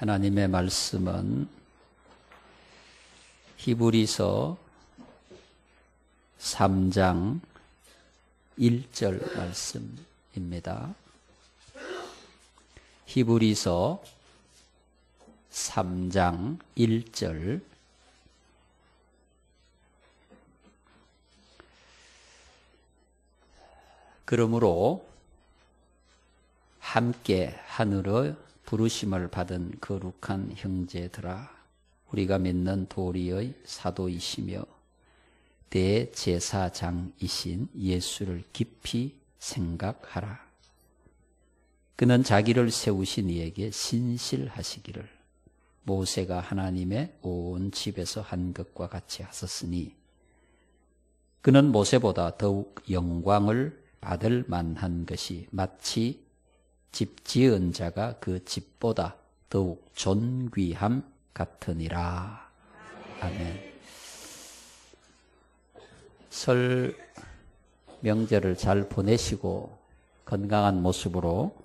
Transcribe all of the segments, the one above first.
하나님의 말씀은 히브리서 3장 1절 말씀입니다. 히브리서 3장 1절. 그러므로 함께 하늘의 부르심을 받은 거룩한 형제들아, 우리가 믿는 도리의 사도이시며 대제사장이신 예수를 깊이 생각하라. 그는 자기를 세우신 이에게 신실하시기를 모세가 하나님의 온 집에서 한 것과 같이 하셨으니, 그는 모세보다 더욱 영광을 받을 만한 것이 마치 집 지은 자가 그 집보다 더욱 존귀함 같으니라. 아멘. 설 명절을 잘 보내시고 건강한 모습으로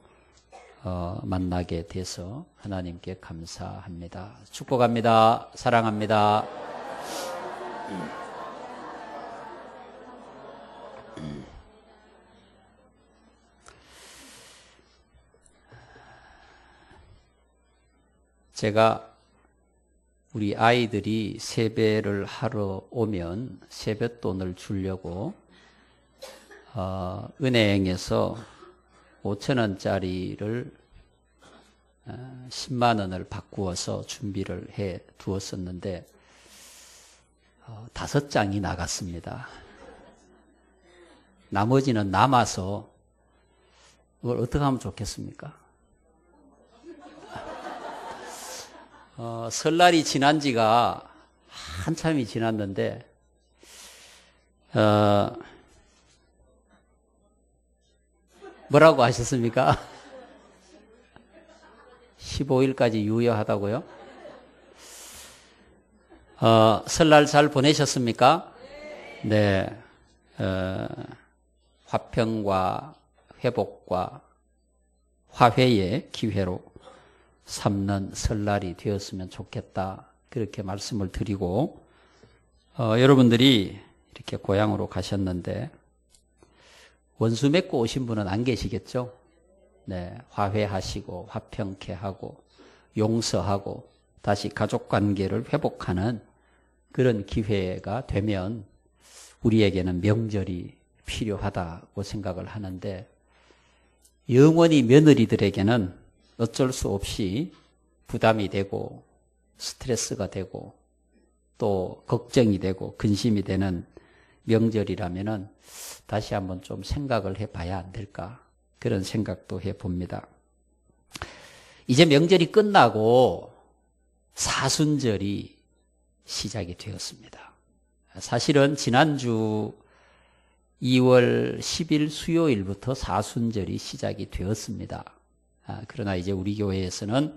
만나게 돼서 하나님께 감사합니다. 축복합니다. 사랑합니다. 제가 우리 아이들이 세배를 하러 오면 세뱃돈을 주려고 은행에서 5,000원짜리를 10만 원을 바꾸어서 준비를 해 두었었는데 5장이 나갔습니다. 나머지는 남아서 이걸 어떻게 하면 좋겠습니까? 설날이 지난 지가 한참이 지났는데, 뭐라고 하셨습니까? 15일까지 유효하다고요? 설날 잘 보내셨습니까? 네. 화평과 회복과 화해의 기회로 삼는 설날이 되었으면 좋겠다, 그렇게 말씀을 드리고, 여러분들이 이렇게 고향으로 가셨는데 원수 맺고 오신 분은 안 계시겠죠? 네, 화해하시고 화평케 하고 용서하고 다시 가족관계를 회복하는 그런 기회가 되면 우리에게는 명절이 필요하다고 생각을 하는데, 영원히 며느리들에게는 어쩔 수 없이 부담이 되고 스트레스가 되고 또 걱정이 되고 근심이 되는 명절이라면은 다시 한번 좀 생각을 해봐야 안 될까, 그런 생각도 해봅니다. 이제 명절이 끝나고 사순절이 시작이 되었습니다. 사실은 지난주 2월 10일 수요일부터 사순절이 시작이 되었습니다. 그러나 이제 우리 교회에서는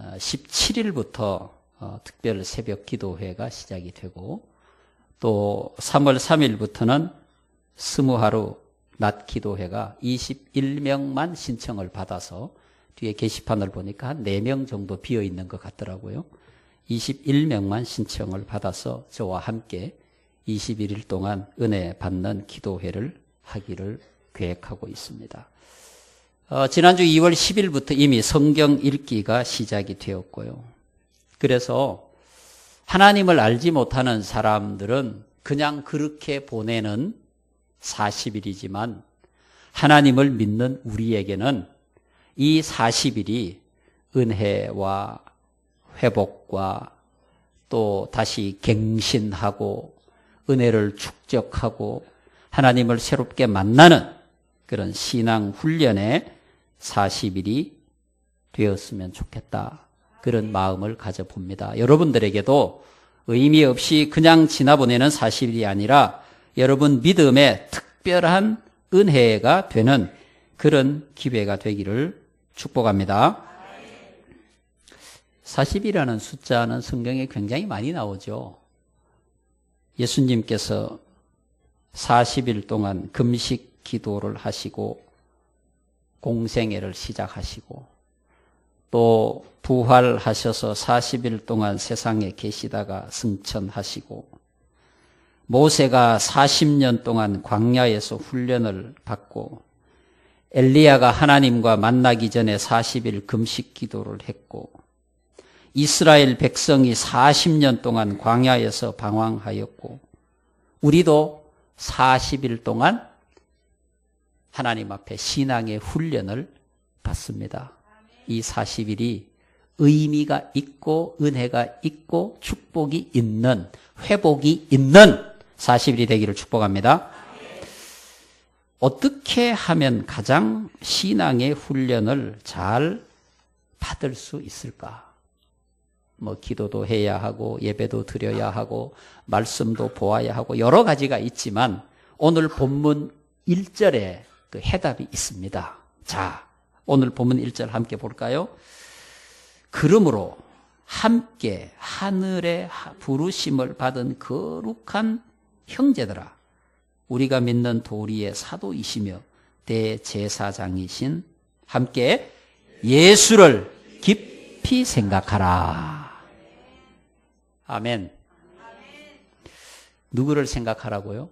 17일부터 특별 새벽 기도회가 시작이 되고, 또 3월 3일부터는 스무하루 낮 기도회가 21명만 신청을 받아서, 뒤에 게시판을 보니까 한 4명 정도 비어 있는 것 같더라고요. 21명만 신청을 받아서 저와 함께 21일 동안 은혜 받는 기도회를 하기를 계획하고 있습니다. 지난주 2월 10일부터 이미 성경 읽기가 시작이 되었고요. 그래서 하나님을 알지 못하는 사람들은 그냥 그렇게 보내는 40일이지만 하나님을 믿는 우리에게는 이 40일이 은혜와 회복과 또 다시 갱신하고 은혜를 축적하고 하나님을 새롭게 만나는 그런 신앙 훈련의 40일이 되었으면 좋겠다, 그런 마음을 가져봅니다. 여러분들에게도 의미 없이 그냥 지나보내는 40일이 아니라 여러분 믿음의 특별한 은혜가 되는 그런 기회가 되기를 축복합니다. 40이라는 숫자는 성경에 굉장히 많이 나오죠. 예수님께서 40일 동안 금식 기도를 하시고 공생애를 시작하시고, 또 부활하셔서 40일 동안 세상에 계시다가 승천하시고 모세가 40년 동안 광야에서 훈련을 받고 엘리야가 하나님과 만나기 전에 40일 금식 기도를 했고 이스라엘 백성이 40년 동안 광야에서 방황하였고 우리도 40일 동안 하나님 앞에 신앙의 훈련을 받습니다. 이 40일이 의미가 있고 은혜가 있고 축복이 있는 회복이 있는 40일이 되기를 축복합니다. 어떻게 하면 가장 신앙의 훈련을 잘 받을 수 있을까? 기도도 해야 하고 예배도 드려야 하고 말씀도 보아야 하고 여러 가지가 있지만 오늘 본문 1절에 그 해답이 있습니다. 자, 오늘 본문 1절 함께 볼까요? 그러므로 함께 하늘의 부르심을 받은 거룩한 형제들아, 우리가 믿는 도리의 사도이시며 대제사장이신 함께 예수를 깊이 생각하라. 아멘. 누구를 생각하라고요?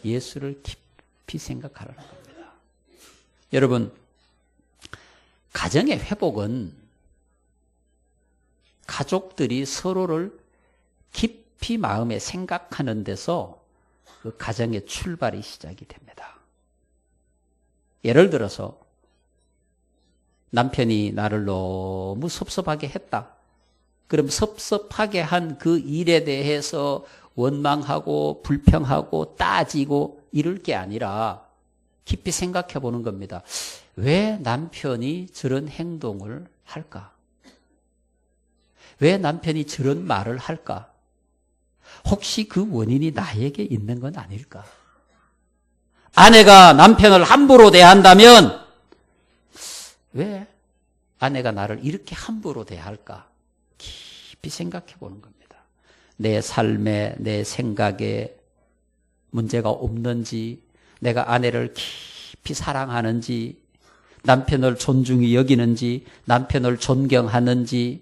예수를 깊이 생각하라는 겁니다. 여러분, 가정의 회복은 가족들이 서로를 깊이 마음에 생각하는 데서 그 가정의 출발이 시작이 됩니다. 예를 들어서 남편이 나를 너무 섭섭하게 했다. 그럼 섭섭하게 한 그 일에 대해서 원망하고 불평하고 따지고 이럴 게 아니라 깊이 생각해 보는 겁니다. 왜 남편이 저런 행동을 할까? 왜 남편이 저런 말을 할까? 혹시 그 원인이 나에게 있는 건 아닐까? 아내가 남편을 함부로 대한다면 왜 아내가 나를 이렇게 함부로 대할까? 깊이 생각해 보는 겁니다. 내 삶에, 내 생각에 문제가 없는지, 내가 아내를 깊이 사랑하는지, 남편을 존중히 여기는지, 남편을 존경하는지,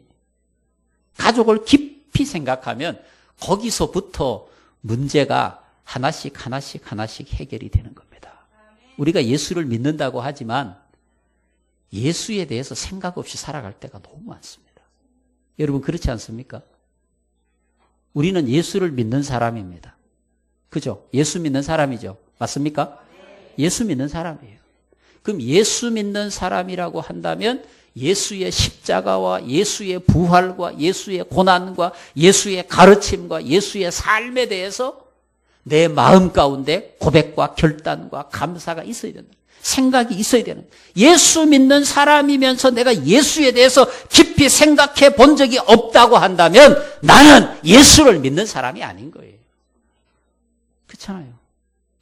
가족을 깊이 생각하면 거기서부터 문제가 하나씩 해결이 되는 겁니다. 우리가 예수를 믿는다고 하지만 예수에 대해서 생각 없이 살아갈 때가 너무 많습니다. 여러분 그렇지 않습니까? 우리는 예수를 믿는 사람입니다. 그죠? 예수 믿는 사람이죠. 맞습니까? 예수 믿는 사람이에요. 그럼 예수 믿는 사람이라고 한다면 예수의 십자가와 예수의 부활과 예수의 고난과 예수의 가르침과 예수의 삶에 대해서 내 마음 가운데 고백과 결단과 감사가 있어야 된다. 생각이 있어야 되는 거예요. 예수 믿는 사람이면서 내가 예수에 대해서 깊이 생각해 본 적이 없다고 한다면 나는 예수를 믿는 사람이 아닌 거예요. 그렇잖아요.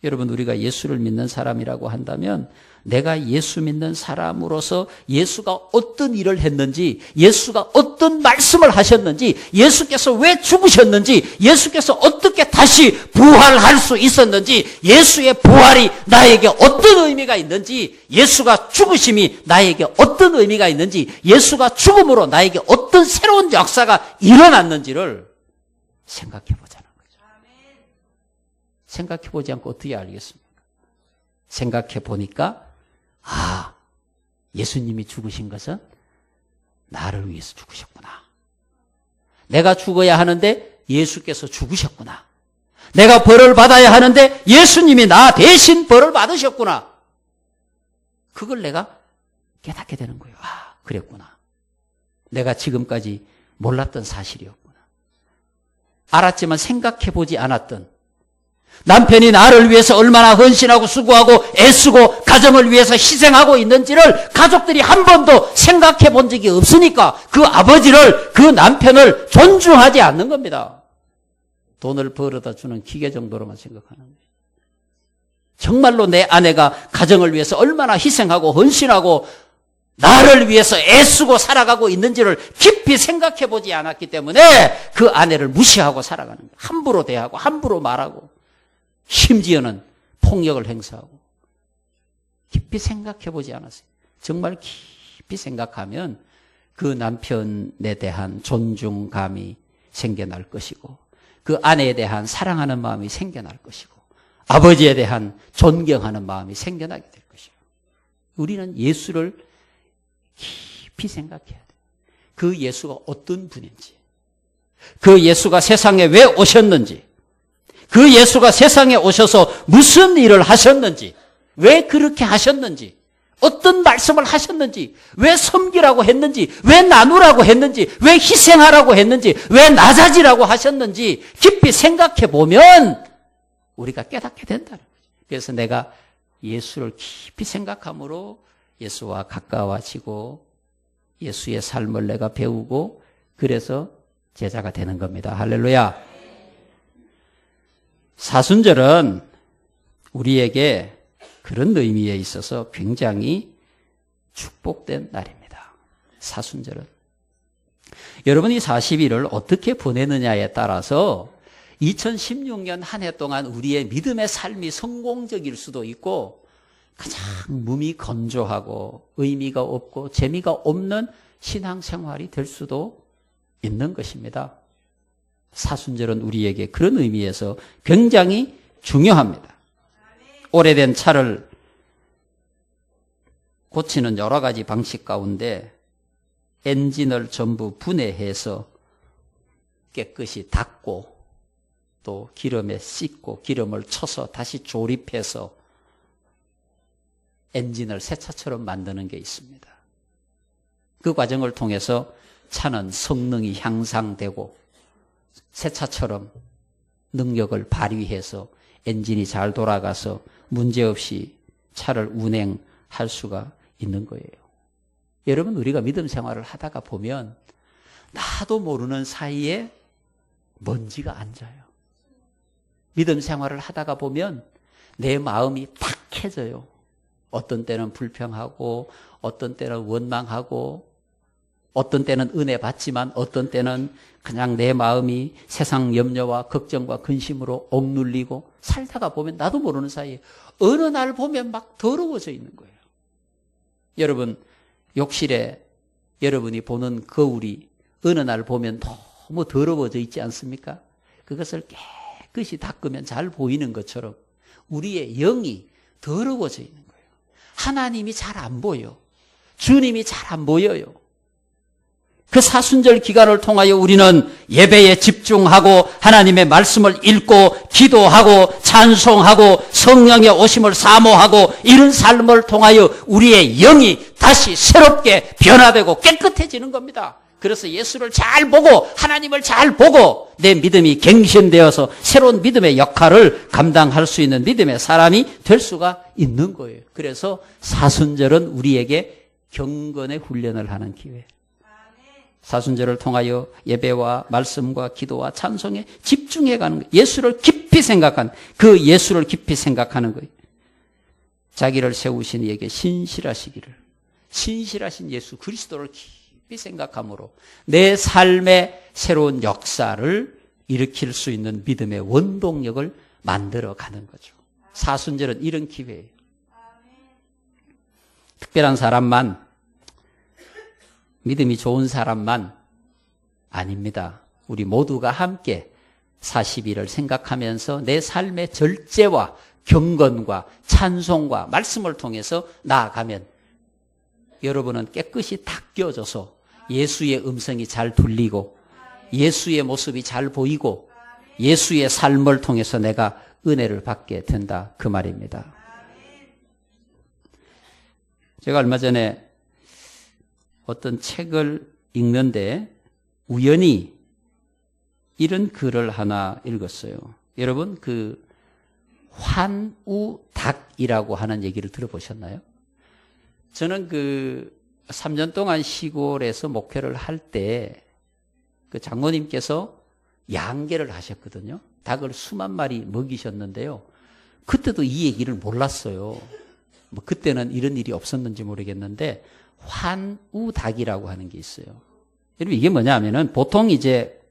여러분 우리가 예수를 믿는 사람이라고 한다면 내가 예수 믿는 사람으로서 예수가 어떤 일을 했는지, 예수가 어떤 말씀을 하셨는지, 예수께서 왜 죽으셨는지, 예수께서 어떻게 다시 부활할 수 있었는지, 예수의 부활이 나에게 어떤 의미가 있는지, 예수가 죽으심이 나에게 어떤 의미가 있는지, 예수가 죽음으로 나에게 어떤 새로운 역사가 일어났는지를 생각해 보자는 거죠. 생각해 보지 않고 어떻게 알겠습니까? 생각해 보니까 예수님이 죽으신 것은 나를 위해서 죽으셨구나. 내가 죽어야 하는데 예수께서 죽으셨구나. 내가 벌을 받아야 하는데 예수님이 나 대신 벌을 받으셨구나. 그걸 내가 깨닫게 되는 거예요. 그랬구나. 내가 지금까지 몰랐던 사실이었구나. 알았지만 생각해 보지 않았던 남편이 나를 위해서 얼마나 헌신하고 수고하고 애쓰고 가정을 위해서 희생하고 있는지를 가족들이 한 번도 생각해 본 적이 없으니까 그 아버지를, 그 남편을 존중하지 않는 겁니다. 돈을 벌어다 주는 기계 정도로만 생각하는 거예요. 정말로 내 아내가 가정을 위해서 얼마나 희생하고 헌신하고 나를 위해서 애쓰고 살아가고 있는지를 깊이 생각해 보지 않았기 때문에 그 아내를 무시하고 살아가는 거예요. 함부로 대하고 함부로 말하고 심지어는 폭력을 행사하고 깊이 생각해 보지 않았어요. 정말 깊이 생각하면 그 남편에 대한 존중감이 생겨날 것이고 그 아내에 대한 사랑하는 마음이 생겨날 것이고 아버지에 대한 존경하는 마음이 생겨나게 될 것이고 우리는 예수를 깊이 생각해야 돼요. 그 예수가 어떤 분인지, 그 예수가 세상에 왜 오셨는지, 그 예수가 세상에 오셔서 무슨 일을 하셨는지, 왜 그렇게 하셨는지, 어떤 말씀을 하셨는지, 왜 섬기라고 했는지, 왜 나누라고 했는지, 왜 희생하라고 했는지, 왜 낮아지라고 하셨는지 깊이 생각해 보면 우리가 깨닫게 된다는 거죠. 그래서 내가 예수를 깊이 생각함으로 예수와 가까워지고 예수의 삶을 내가 배우고 그래서 제자가 되는 겁니다. 할렐루야. 사순절은 우리에게 그런 의미에 있어서 굉장히 축복된 날입니다. 사순절은. 여러분이 40일을 어떻게 보내느냐에 따라서 2016년 한 해 동안 우리의 믿음의 삶이 성공적일 수도 있고 가장 몸이 건조하고 의미가 없고 재미가 없는 신앙생활이 될 수도 있는 것입니다. 사순절은 우리에게 그런 의미에서 굉장히 중요합니다. 오래된 차를 고치는 여러 가지 방식 가운데 엔진을 전부 분해해서 깨끗이 닦고 또 기름에 씻고 기름을 쳐서 다시 조립해서 엔진을 새 차처럼 만드는 게 있습니다. 그 과정을 통해서 차는 성능이 향상되고 새 차처럼 능력을 발휘해서 엔진이 잘 돌아가서 문제없이 차를 운행할 수가 있는 거예요. 여러분, 우리가 믿음 생활을 하다가 보면 나도 모르는 사이에 먼지가 앉아요. 믿음 생활을 하다가 보면 내 마음이 탁해져요. 어떤 때는 불평하고 어떤 때는 원망하고 어떤 때는 은혜 받지만 어떤 때는 그냥 내 마음이 세상 염려와 걱정과 근심으로 억눌리고 살다가 보면 나도 모르는 사이에 어느 날 보면 막 더러워져 있는 거예요. 여러분, 욕실에 여러분이 보는 거울이 어느 날 보면 너무 더러워져 있지 않습니까? 그것을 깨끗이 닦으면 잘 보이는 것처럼 우리의 영이 더러워져 있는 거예요. 하나님이 잘 안 보여. 주님이 잘 안 보여요. 그 사순절 기간을 통하여 우리는 예배에 집중하고 하나님의 말씀을 읽고 기도하고 찬송하고 성령의 오심을 사모하고 이런 삶을 통하여 우리의 영이 다시 새롭게 변화되고 깨끗해지는 겁니다. 그래서 예수를 잘 보고 하나님을 잘 보고 내 믿음이 갱신되어서 새로운 믿음의 역할을 감당할 수 있는 믿음의 사람이 될 수가 있는 거예요. 그래서 사순절은 우리에게 경건의 훈련을 하는 기회. 사순절을 통하여 예배와 말씀과 기도와 찬송에 집중해가는 거예요. 예수를 깊이 생각하는, 그 예수를 깊이 생각하는 거예요. 자기를 세우신 이에게 신실하시기를, 신실하신 예수 그리스도를 깊이 생각함으로 내 삶의 새로운 역사를 일으킬 수 있는 믿음의 원동력을 만들어가는 거죠. 사순절은 이런 기회예요. 특별한 사람만, 믿음이 좋은 사람만 아닙니다. 우리 모두가 함께 40일을 생각하면서 내 삶의 절제와 경건과 찬송과 말씀을 통해서 나아가면 여러분은 깨끗이 닦여져서 예수의 음성이 잘 들리고 예수의 모습이 잘 보이고 예수의 삶을 통해서 내가 은혜를 받게 된다, 그 말입니다. 제가 얼마 전에 어떤 책을 읽는데 우연히 이런 글을 하나 읽었어요. 여러분, 그 환우닭이라고 하는 얘기를 들어보셨나요? 저는 그 3년 동안 시골에서 목회를 할 때 그 장로님께서 양계를 하셨거든요. 닭을 수만 마리 먹이셨는데요. 그때도 이 얘기를 몰랐어요. 뭐 그때는 이런 일이 없었는지 모르겠는데 환우닭이라고 하는 게 있어요. 여러분, 이게 뭐냐 하면은 보통 이제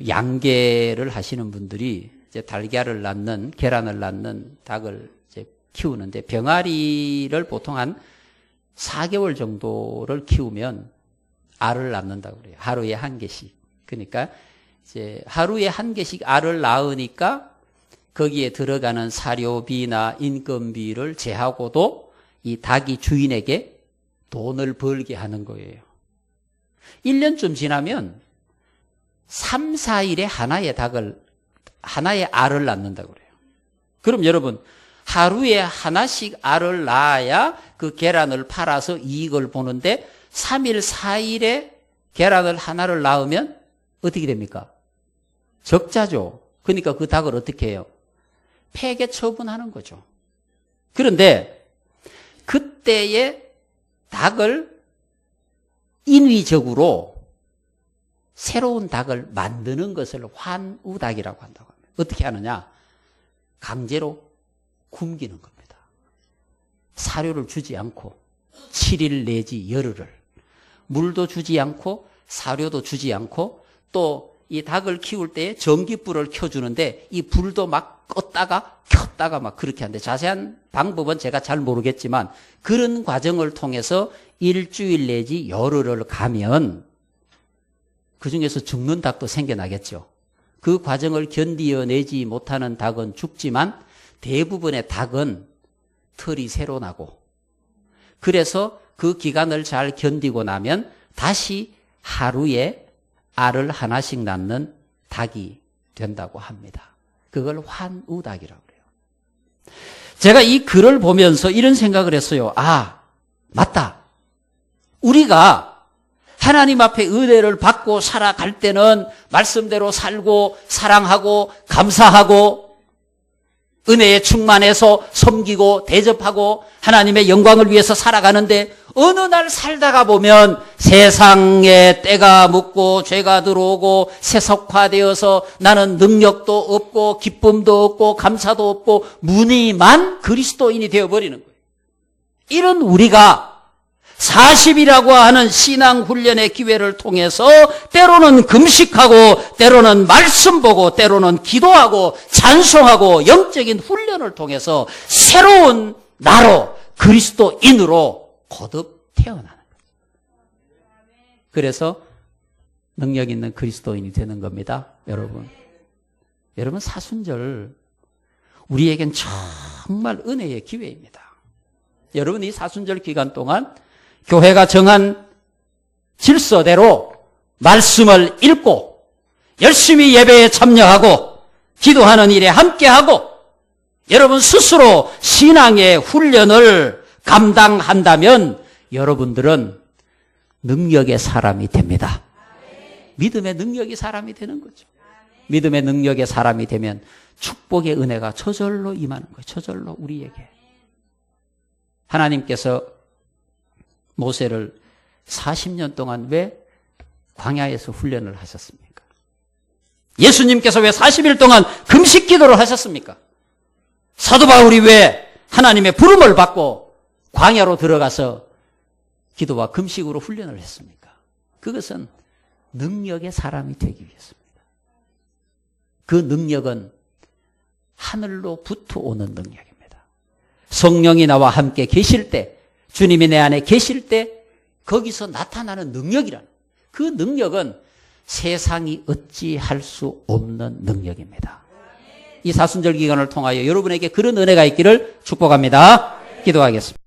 양계를 하시는 분들이 이제 달걀을 낳는, 계란을 낳는 닭을 이제 키우는데 병아리를 보통 한 4개월 정도를 키우면 알을 낳는다고 그래요. 하루에 한 개씩. 그러니까 이제 하루에 한 개씩 알을 낳으니까 거기에 들어가는 사료비나 인건비를 제하고도 이 닭이 주인에게 돈을 벌게 하는 거예요. 1년쯤 지나면 3, 4일에 하나의 알을 낳는다고 그래요. 그럼 여러분, 하루에 하나씩 알을 낳아야 그 계란을 팔아서 이익을 보는데 3일, 4일에 계란을 하나를 낳으면 어떻게 됩니까? 적자죠. 그러니까 그 닭을 어떻게 해요? 폐계 처분하는 거죠. 그런데 그때의 닭을 인위적으로 새로운 닭을 만드는 것을 환우닭이라고 한다고 합니다. 어떻게 하느냐? 강제로 굶기는 겁니다. 사료를 주지 않고 7일 내지 열흘을 물도 주지 않고 사료도 주지 않고 또 이 닭을 키울 때 전기불을 켜주는데 이 불도 막 껐다가 켰다가 막 그렇게 하는데 자세한 방법은 제가 잘 모르겠지만 그런 과정을 통해서 일주일 내지 열흘을 가면 그중에서 죽는 닭도 생겨나겠죠. 그 과정을 견디어내지 못하는 닭은 죽지만 대부분의 닭은 털이 새로 나고 그래서 그 기간을 잘 견디고 나면 다시 하루에 알을 하나씩 낳는 닭이 된다고 합니다. 그걸 환우닭이라고 그래요. 제가 이 글을 보면서 이런 생각을 했어요. 아, 맞다. 우리가 하나님 앞에 은혜를 받고 살아갈 때는 말씀대로 살고 사랑하고 감사하고 은혜에 충만해서 섬기고 대접하고 하나님의 영광을 위해서 살아가는데 어느 날 살다가 보면 세상에 때가 묻고 죄가 들어오고 세속화되어서 나는 능력도 없고 기쁨도 없고 감사도 없고 무늬만 그리스도인이 되어버리는 거예요. 이런 우리가 40이라고 하는 신앙훈련의 기회를 통해서 때로는 금식하고 때로는 말씀 보고 때로는 기도하고 찬송하고 영적인 훈련을 통해서 새로운 나로 그리스도인으로 거듭 태어나는 거죠. 그래서 능력 있는 그리스도인이 되는 겁니다. 여러분 사순절 우리에겐 정말 은혜의 기회입니다. 여러분 이 사순절 기간 동안 교회가 정한 질서대로 말씀을 읽고 열심히 예배에 참여하고 기도하는 일에 함께하고 여러분 스스로 신앙의 훈련을 감당한다면 여러분들은 능력의 사람이 됩니다. 믿음의 능력이 사람이 되는 거죠. 믿음의 능력의 사람이 되면 축복의 은혜가 저절로 임하는 거예요. 저절로 우리에게. 하나님께서 모세를 40년 동안 왜 광야에서 훈련을 하셨습니까? 예수님께서 왜 40일 동안 금식 기도를 하셨습니까? 사도 바울이 왜 하나님의 부름을 받고 광야로 들어가서 기도와 금식으로 훈련을 했습니까? 그것은 능력의 사람이 되기 위해서입니다. 그 능력은 하늘로부터 오는 능력입니다. 성령이 나와 함께 계실 때 주님이 내 안에 계실 때 거기서 나타나는 능력이라는 그 능력은 세상이 어찌할 수 없는 능력입니다. 이 사순절 기간을 통하여 여러분에게 그런 은혜가 있기를 축복합니다. 기도하겠습니다.